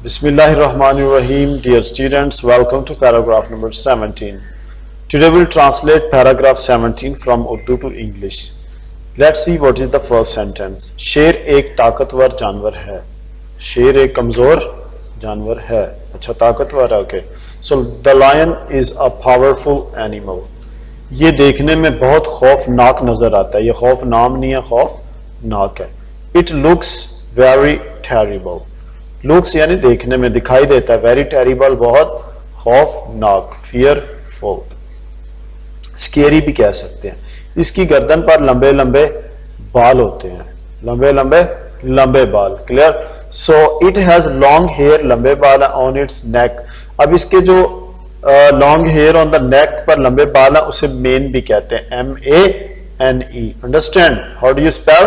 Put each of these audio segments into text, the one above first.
Bismillahirrahmanirrahim. Dear students, welcome to paragraph number 17. Today we'll translate paragraph 17 from Urdu to English. Let's see what is the first sentence. शेर एक ताकतवर जानवर है. शेर एक कमजोर जानवर है. अच्छा, ताकतवर है. Okay. So the lion is a powerful animal. ये देखने में बहुत खौफनाक नजर आता है. ये खौफ नाम नहीं है, खौफनाक है. It looks very terrible. Looks यानी देखने में, दिखाई देता है. वेरी टेरिबल, बहुत खौफनाक, फियरफुल. स्केरी भी कह सकते हैं. इसकी गर्दन पर लंबे लंबे बाल होते हैं. लंबे बाल. Clear. So it has long hair, लंबे बाल ऑन इट्स नेक. अब इसके जो long hair on the neck पर लंबे बाल है उसे मेन भी कहते हैं. MANE. Understand? How do you spell?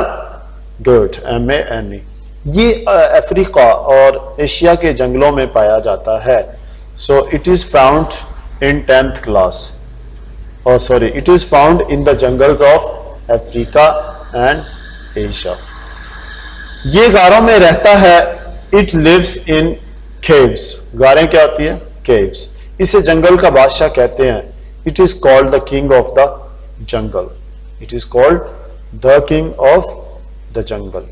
Good. MANE. ये अफ्रीका और एशिया के जंगलों में पाया जाता है. So it is found in 10th class. It is found in the jungles of Africa and Asia. ये गारों में रहता है. It lives in caves. गारें क्या होती है? केव्स. इसे जंगल का बादशाह कहते हैं. It is called the king of the jungle. It is called the king of the jungle.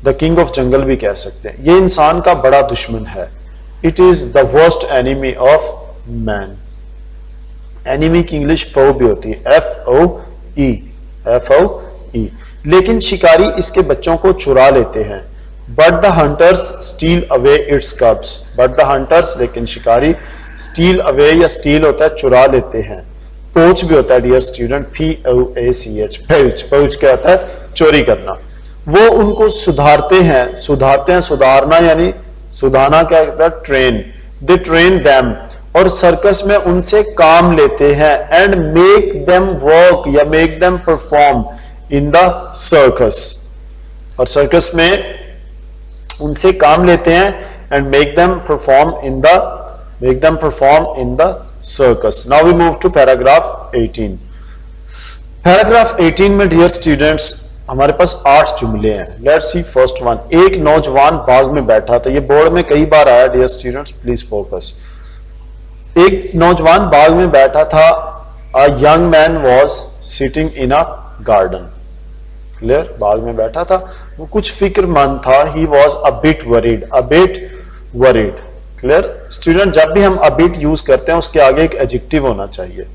The king of jungle भी कह सकते हैं. ये इंसान का बड़ा दुश्मन है. It is the worst enemy of man. Enemy की इंग्लिश फो भी होती है. FOE. लेकिन शिकारी इसके बच्चों को चुरा लेते हैं. But the hunters steel away it's कब्स. But the hunters, लेकिन शिकारी, स्टील अवे या स्टील होता है चुरा लेते हैं. पोच भी होता है डियर स्टूडेंट. POACH. पोच क्या होता है? चोरी करना. वो उनको सुधारते हैं. सुधारना यानी सुधारना क्या कहता है? ट्रेन. They train them. और सर्कस में उनसे काम लेते हैं. एंड मेक देम वर्क या make them perform in the circus. और सर्कस में उनसे काम लेते हैं and make them perform in the circus. Now we move to paragraph 18. Paragraph 18 में डियर स्टूडेंट्स हमारे पास 8 जुमले हैं. Let's see first one. एक नौजवान बाग में बैठा था. ये बोर्ड में कई बार आया डियर स्टूडेंट्स, प्लीज फोकस. एक नौजवान बाग में बैठा था. A young man was sitting in a garden. Clear. बाग में बैठा था, वो कुछ फिक्रमंद था. He was a bit worried. Clear student. जब भी हम अ बिट यूज करते हैं उसके आगे एक एडजेक्टिव होना चाहिए.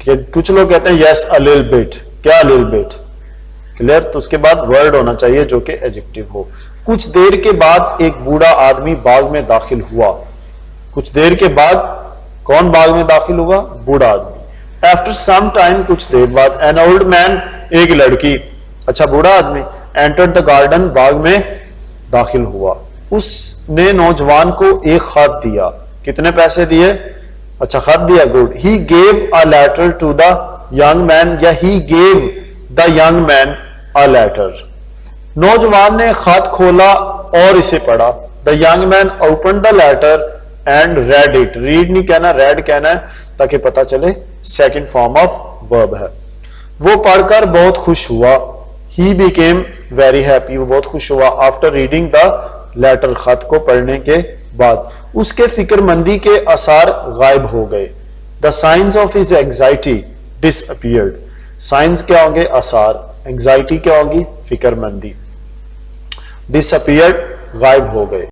कुछ लोग कहते हैं यस अ लिटिल बिट. क्या लिटिल बिट? क्लियर. तो उसके बाद वर्ड होना चाहिए जो कि एडजेक्टिव हो. कुछ देर के बाद एक बूढ़ा आदमी बाग में दाखिल हुआ. कुछ देर के बाद कौन बाग में दाखिल हुआ? बूढ़ा आदमी. आफ्टर सम टाइम, कुछ देर बाद, एन ओल्ड मैन, एक लड़की. अच्छा, बूढ़ा आदमी एंटर्ड द गार्डन, बाग में दाखिल हुआ. उसने नौजवान को एक खत दिया. कितने पैसे दिए? अच्छा, खत दिया. Good. He gave a letter to the young man, या he gave the young man a letter. नौजवान ने खत खोला और इसे पढ़ा. The young man open the letter and read it. Read नहीं कहना, रेड कहना है ताकि पता चले सेकंड फॉर्म ऑफ वर्ब है. वो पढ़कर बहुत खुश हुआ. He became very happy. वो बहुत खुश हुआ. आफ्टर रीडिंग द लेटर, खत को पढ़ने के बाद उसके फिक्रमंदी के आसार गायब हो गए. The science of his anxiety disappeared. Science क्या होंगे? आसार. एंजाइटी क्या होगी? फिक्रमंदी. डिसअपीयर्ड, गायब हो गए.